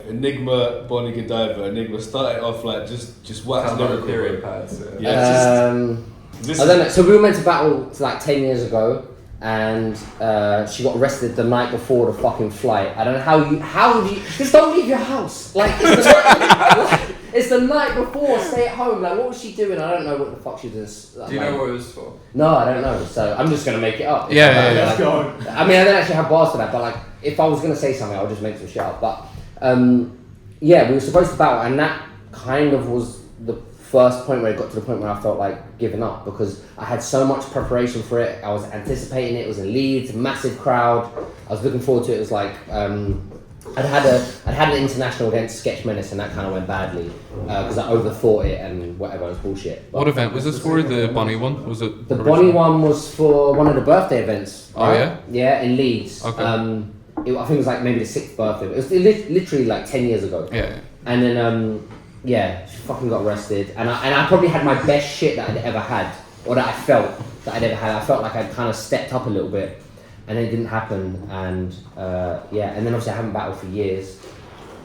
Enigma, Bonnie, Godiva. Enigma started off like just wax lyrical. Period pads. Yeah. I don't know. So we were meant to battle like 10 years ago, and she got arrested the night before the fucking flight. I don't know how do you just don't leave your house. Like it's the night before. Stay at home. Like what was she doing? I don't know what the fuck she does. Do you know what it was for? No, I don't know. So I'm just gonna make it up. Yeah. Let's go. I mean, I don't actually have bars for that, but like if I was gonna say something, I would just make some shit up. But yeah, we were supposed to battle, and that kind of was the first point where it got to the point where I felt like giving up, because I had so much preparation for it. I was anticipating it. It was in Leeds, massive crowd. I was looking forward to it. It was like I'd had an international against Sketch Menace, and that kind of went badly because I overthought it and whatever. It was bullshit. But what event was this for? The Bonnie one? Was it? The Bonnie one was for one of the birthday events. Oh yeah. Yeah, in Leeds. Okay. I think it was like maybe the 6th birthday. It was literally like 10 years ago. Yeah. And then yeah, she fucking got arrested, and I probably had my best shit that I'd ever had, or that I felt that I'd ever had. I felt like I'd kind of stepped up a little bit, and it didn't happen. And yeah, and then obviously I haven't battled for years.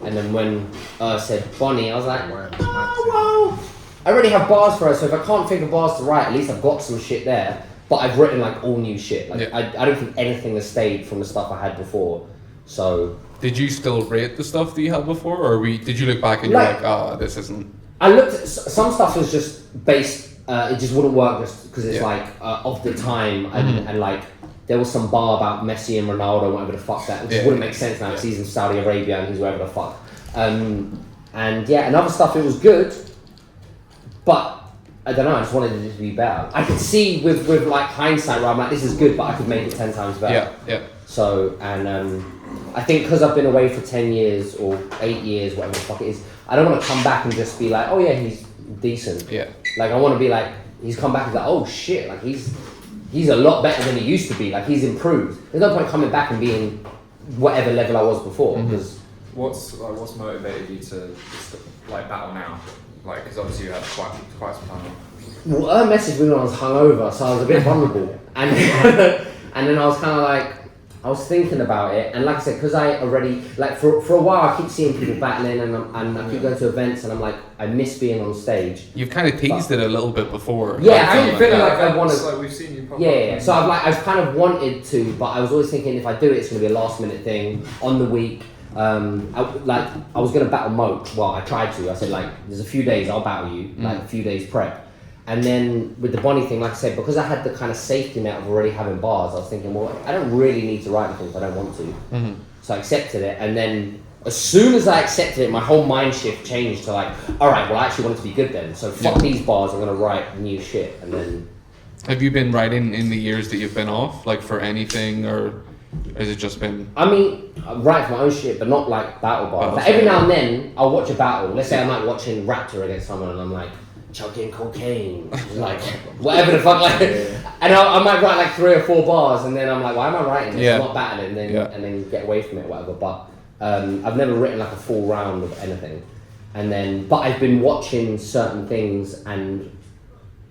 And then when said Bonnie, I was like, oh, well, I already have bars for her, so if I can't think of bars to write, at least I've got some shit there. But I've written like all new shit. Like I don't think anything has stayed from the stuff I had before. So. Did you still rate the stuff that you had before, or did you look back and you're like, this isn't? I looked at some stuff was just based. It just wouldn't work just because it's like of the time and like there was some bar about Messi and Ronaldo, whatever the fuck that, which wouldn't make sense now. Yeah. He's in Saudi Arabia and he's wherever the fuck. And yeah, and other stuff it was good, but I don't know. I just wanted it to be better. I could see with like hindsight where I'm like, this is good, but I could make it 10 times better. Yeah. So and. I think because I've been away for 10 years or 8 years, whatever the fuck it is, I don't want to come back and just be like, oh yeah, he's decent. Yeah. Like I want to be like, he's come back and like, oh shit, like he's a lot better than he used to be. Like he's improved. There's no point coming back and being whatever level I was before. Because what's motivated you to like battle now? Like because obviously you had quite some time. Well, her messaged me when I was hungover, so I was a bit vulnerable, and and then I was kind of like. I was thinking about it, and like I said, because I already, like for a while I keep seeing people battling and I keep going to events and I'm like, I miss being on stage. You've kind of teased it a little bit before. Yeah, I keep feeling like I want to. Like we've seen you pop Yeah. So I've kind of wanted to, but I was always thinking if I do it, it's going to be a last minute thing on the week. I was going to battle Moke. Well, I tried to. I said like, there's a few days I'll battle you, like a few days prep. And then with the Bonnie thing, like I said, because I had the kind of safety net of already having bars, I was thinking, well, I don't really need to write anything if I don't want to. Mm-hmm. So I accepted it, and then as soon as I accepted it, my whole mind shift changed to like, all right, well, I actually want it to be good then. So fuck these bars, I'm gonna write new shit, and then. Have you been writing in the years that you've been off, like for anything, or has it just been? I mean, I write for my own shit, but not like battle bars. Like every now and then, I'll watch a battle. Let's say I'm like watching Raptor against someone, and I'm like. Chugging cocaine, like whatever the fuck, like, and I might write like 3 or 4 bars, and then I'm like, why am I writing this? I'm not battling, and then get away from it, whatever. But I've never written like a full round of anything, but I've been watching certain things, and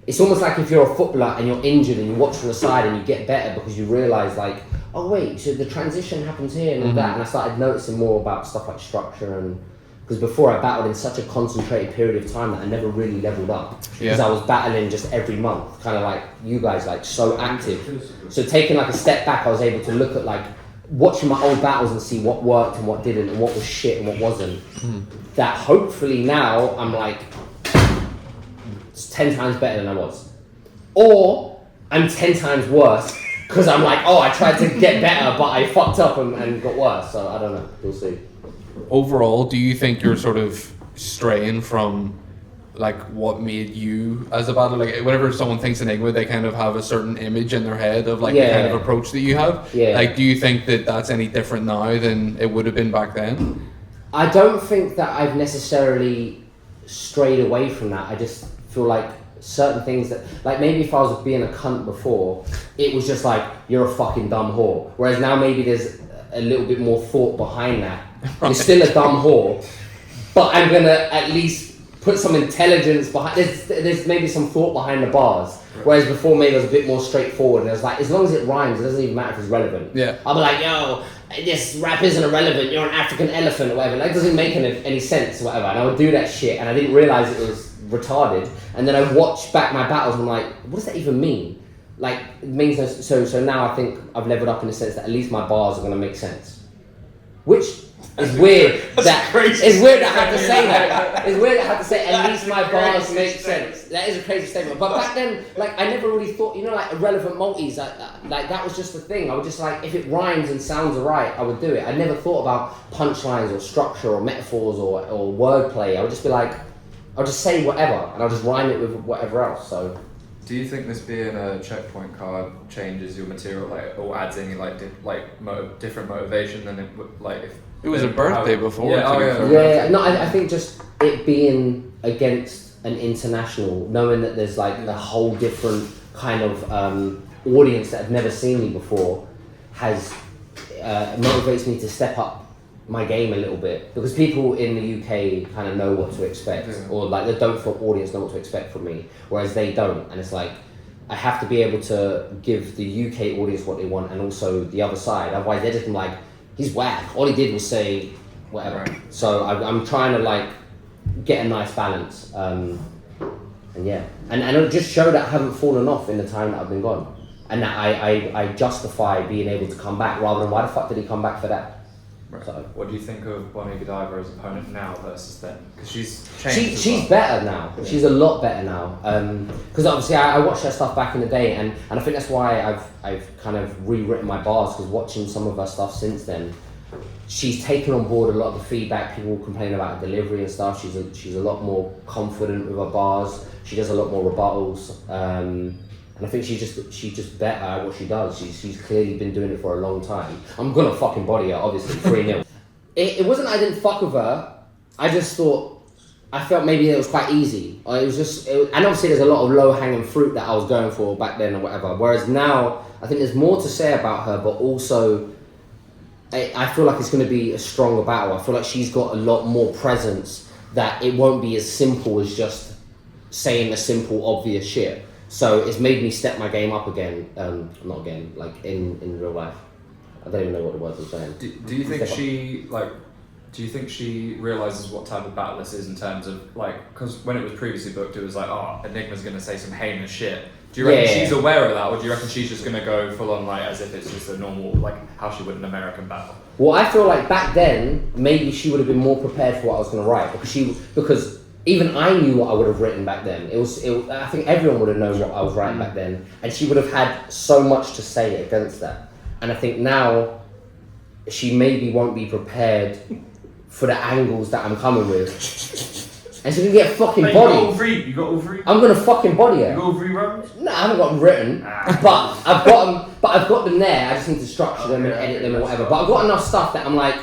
it's almost like if you're a footballer and you're injured and you watch from the side and you get better because you realise like, oh wait, so the transition happens here and all that, and I started noticing more about stuff like structure and. Because before I battled in such a concentrated period of time that I never really leveled up. Because I was battling just every month, kind of like you guys, like so active. So taking like a step back, I was able to look at like watching my old battles and see what worked and what didn't and what was shit and what wasn't. That hopefully now I'm like 10 times better than I was. Or I'm 10 times worse because I'm like, oh, I tried to get better but I fucked up and got worse. So I don't know, we'll see. Overall, do you think you're sort of straying from like what made you as a battler? Like whenever someone thinks Enigma, they kind of have a certain image in their head of like the kind of approach that you have. Yeah. Like, do you think that that's any different now than it would have been back then? I don't think that I've necessarily strayed away from that. I just feel like certain things that, like maybe if I was being a cunt before, it was just like, you're a fucking dumb whore. Whereas now maybe there's a little bit more thought behind that. Right. You're still a dumb whore, but I'm gonna at least put some intelligence behind. There's maybe some thought behind the bars. Whereas before maybe it was a bit more straightforward, and it was like, as long as it rhymes, it doesn't even matter if it's relevant. Yeah. I'll be like, yo, this rap isn't irrelevant, you're an African elephant or whatever. That doesn't make any sense or whatever. And I would do that shit and I didn't realise it was retarded. And then I watched back my battles and I'm like, what does that even mean? Like, it means so now I think I've leveled up in the sense that at least my bars are going to make sense. Which is weird. It's weird that I have to say that. It's weird that I have to say at least my bars make sense. That is a crazy statement. But back then, like, I never really thought, like irrelevant multis, like that was just the thing. I would just like, if it rhymes and sounds alright, I would do it. I never thought about punchlines or structure or metaphors or wordplay. I would just be like, I'll just say whatever and I'll just rhyme it with whatever else. So. Do you think this being a checkpoint card changes your material, like, or adds any different motivation than it would, like if it was a birthday before? Yeah. No, I think just it being against an international, knowing that there's like a whole different kind of audience that have never seen me before, has motivates me to step up my game a little bit, because people in the UK kind of know what to expect, or like the don't for audience know what to expect from me, whereas they don't. And it's like I have to be able to give the UK audience what they want and also the other side, otherwise they're just like, he's whack, all he did was say whatever. Right. So I'm trying to like get a nice balance, and it just show that I haven't fallen off in the time that I've been gone, and that I justify being able to come back rather than why the fuck did he come back for that. Right. So, what do you think of Bonnie Godiva as opponent now versus then? Because she's changed. She's better now. Yeah. She's a lot better now. Because obviously I watched her stuff back in the day, and I think that's why I've kind of rewritten my bars. Because watching some of her stuff since then, she's taken on board a lot of the feedback. People complain about her delivery and stuff. She's a lot more confident with her bars. She does a lot more rebuttals. And I think she's just better at what she does. She's clearly been doing it for a long time. I'm gonna fucking body her, obviously, 3-0. It wasn't I didn't fuck with her. I just thought, I felt maybe it was quite easy. And obviously there's a lot of low-hanging fruit that I was going for back then or whatever. Whereas now, I think there's more to say about her, but also, I feel like it's gonna be a stronger battle. I feel like she's got a lot more presence, that it won't be as simple as just saying a simple, obvious shit. So it's made me step my game up again, not again, like in real life. I don't even know what the words I'm saying. Do you think she realises what type of battle this is in terms of like, because when it was previously booked, it was like, oh, Enigma's going to say some heinous shit. Do you reckon she's aware of that, or do you reckon she's just going to go full on like as if it's just a normal, like how she would an American battle? Well, I feel like back then, maybe she would have been more prepared for what I was going to write, because even I knew what I would have written back then. I think everyone would have known what I was writing back then, and she would have had so much to say against that. And I think now she maybe won't be prepared for the angles that I'm coming with, and she's gonna get fucking bodied. You got all three. I'm gonna fucking body her. You got all three rounds? No, I haven't got them written, but I've got them. But I've got them there. I just need to structure them and edit them or whatever. But I've got enough stuff that I'm like,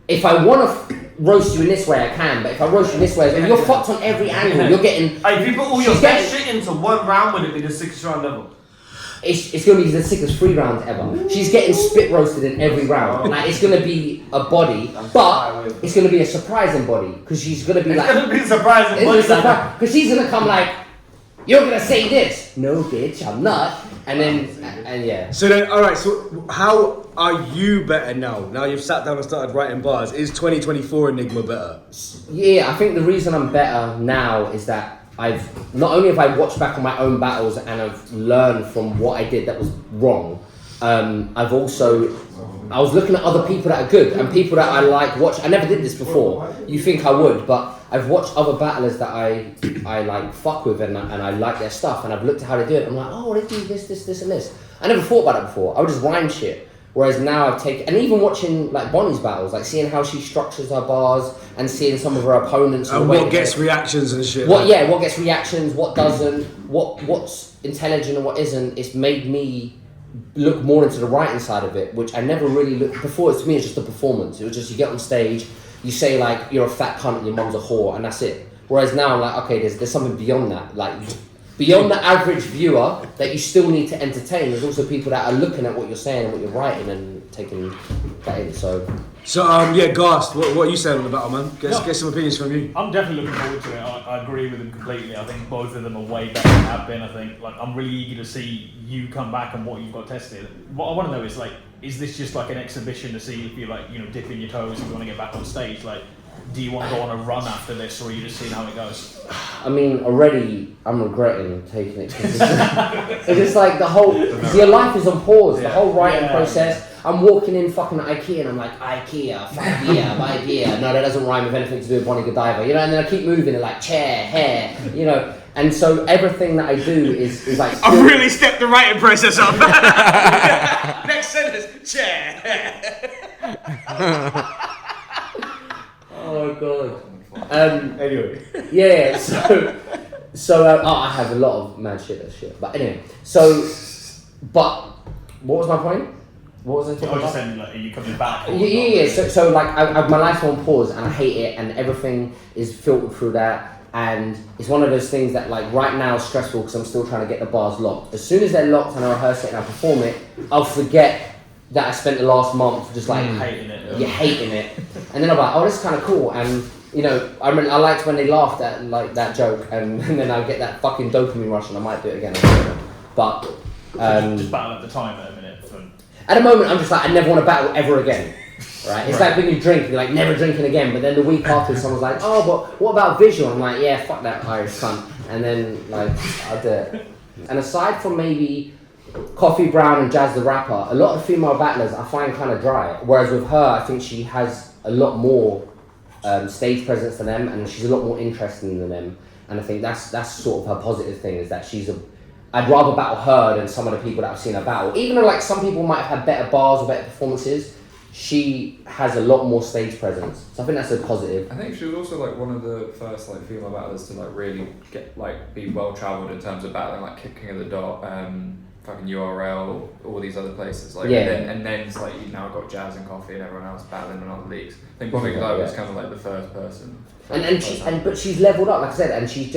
if I want to roast you in this way, I can. But if I roast you in this way, if you're fucked on every angle, you're getting. If you put all your best shit into one round, would it be the 6th round level? It's going to be the sickest 3 rounds ever. She's getting spit roasted in every round. Like, it's going to be a body, but it's going to be a surprising body, because she's going to be like. It's going to be a surprising body. Because she's going to come like, you're going to say this. No, bitch, I'm not. And then. So then, alright, so how are you better now? Now you've sat down and started writing bars. Is 2024 Enigma better? Yeah, I think the reason I'm better now is that I've not only have I watched back on my own battles and I've learned from what I did that was wrong. I was looking at other people that are good and people that I like watch. I never did this before. You think I would, but I've watched other battlers that I like fuck with and I like their stuff, and I've looked at how they do it. I'm like, oh, they do this and this. I never thought about it before. I would just rhyme shit. Whereas now I've taken, and even watching like Bonnie's battles, like seeing how she structures her bars and seeing some of her opponents. And what gets reactions and shit. What gets reactions, what doesn't, what's intelligent and what isn't. It's made me look more into the writing side of it, which I never really looked before. To me, it's just a performance. It was just you get on stage, you say like you're a fat cunt and your mum's a whore, and that's it. Whereas now I'm like, okay, there's something beyond that, like. Beyond the average viewer that you still need to entertain, there's also people that are looking at what you're saying and what you're writing and taking that in. So So Gast, what are you saying on the battle, man? Get some opinions from you. I'm definitely looking forward to it. I agree with them completely. I think both of them are way better than have been. I think I'm really eager to see you come back and what you've got tested. What I want to know is is this just like an exhibition to see if you're dipping your toes and you want to get back on stage? Do you want to go on a run after this, or are you just seeing how it goes? I mean, already I'm regretting taking it. It's just like your life is on pause. The whole writing process. I'm walking in fucking IKEA and I'm like, IKEA, fuck yeah, IKEA. No, that doesn't rhyme with anything to do with Bonnie Godiva, and then I keep moving and chair, hair, and so everything that I do is like... I've really stepped the writing process up. Next sentence, chair, hair. Oh god. Anyway. Yeah, so I have a lot of mad shit. But anyway, but what was my point? What was I talking about? Just saying, are you coming back? Yeah. So my life's on pause and I hate it, and everything is filtered through that. And it's one of those things that right now is stressful because I'm still trying to get the bars locked. As soon as they're locked and I rehearse it and I perform it, I'll forget that I spent the last month just hating it. You're hating it, and then I'm like, oh, this is kind of cool. And I liked when they laughed at that joke, and then I get that fucking dopamine rush, and I might do it again. But just battle at the time at a minute. At the moment, I'm just I never want to battle ever again. Right? It's like when you drink, you're never drinking again. But then the week after, someone's like, oh, but what about visual? I'm like, yeah, fuck that Irish cunt. And then I'll do it. And aside from maybe Coffee Brown and Jazz the Rapper, a lot of female battlers I find kind of dry. Whereas with her, I think she has a lot more stage presence than them, and she's a lot more interesting than them. And I think that's sort of her positive thing, is that I'd rather battle her than some of the people that I've seen her battle. Even though some people might have had better bars or better performances, she has a lot more stage presence. So I think that's a positive. I think she was also one of the first female battlers to really get be well travelled in terms of battling, King of the Dot, fucking URL, all these other places. And then it's you've now got Jazz and Coffee and everyone else battling in other leagues. I think Bonnie Godiva was kind of the first person. But she's leveled up, like I said, and she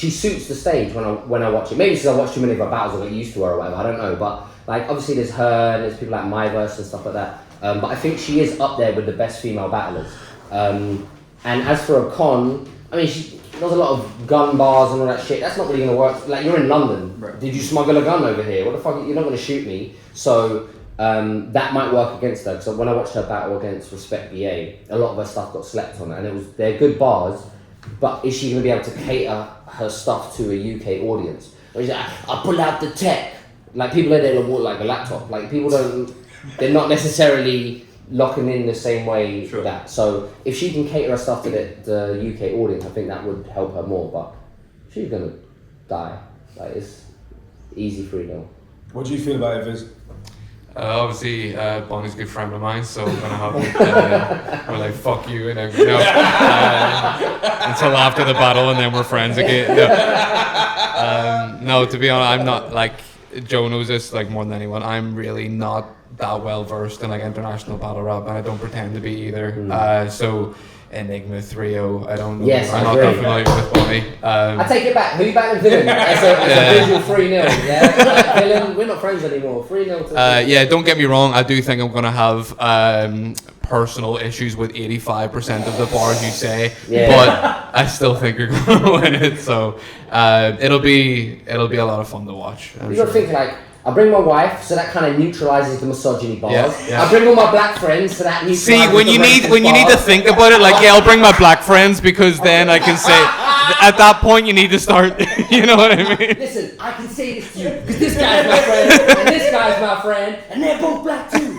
suits the stage when I watch it. Maybe because I watch too many of her battles or get used to her or whatever, I don't know. But obviously there's her and there's people like Myverse and stuff like that. But I think she is up there with the best female battlers. And as for a con, I mean, she does a lot of gun bars and all that shit. That's not really going to work. You're in London. Right. Did you smuggle a gun over here? What the fuck? You're not going to shoot me. So that might work against her. So when I watched her battle against Respect BA, a lot of her stuff got slept on, and they're good bars. But is she going to be able to cater her stuff to a UK audience? Or is it, I pull out the tech. People are there to walk like a laptop. People they're not necessarily locking in the same way that. So if she can cater her stuff to the UK audience, I think that would help her more. But she's going to die. It's easy 3-0. What do you feel about it, Viz? Obviously, Bonnie's a good friend of mine, so I'm gonna have we're fuck you and everything. Until after the battle, and then we're friends again. No, to be honest, I'm not Joe knows this more than anyone. I'm really not that well versed in international battle rap, and I don't pretend to be either. So Enigma 3-0, I don't know. Yes, I'm not that familiar with Bonnie. I take it back. Who you battling Villain? It's a visual 3-0. Yeah, Villain. We're not friends anymore. 3-0. Yeah, don't get me wrong. I do think I'm gonna have personal issues with 85% of the bars you say, but I still think you're gonna win it. So it'll be a lot of fun to watch. You gotta think I bring my wife, so that kind of neutralizes the misogyny bars. Yeah. I bring all my black friends, so that neutralizes See, when you need to think about it, I'll bring my black friends because then I can say, at that point you need to start. You know what I mean? Listen, I can say this to you because this guy's my friend and this guy's my friend, and they're both black too.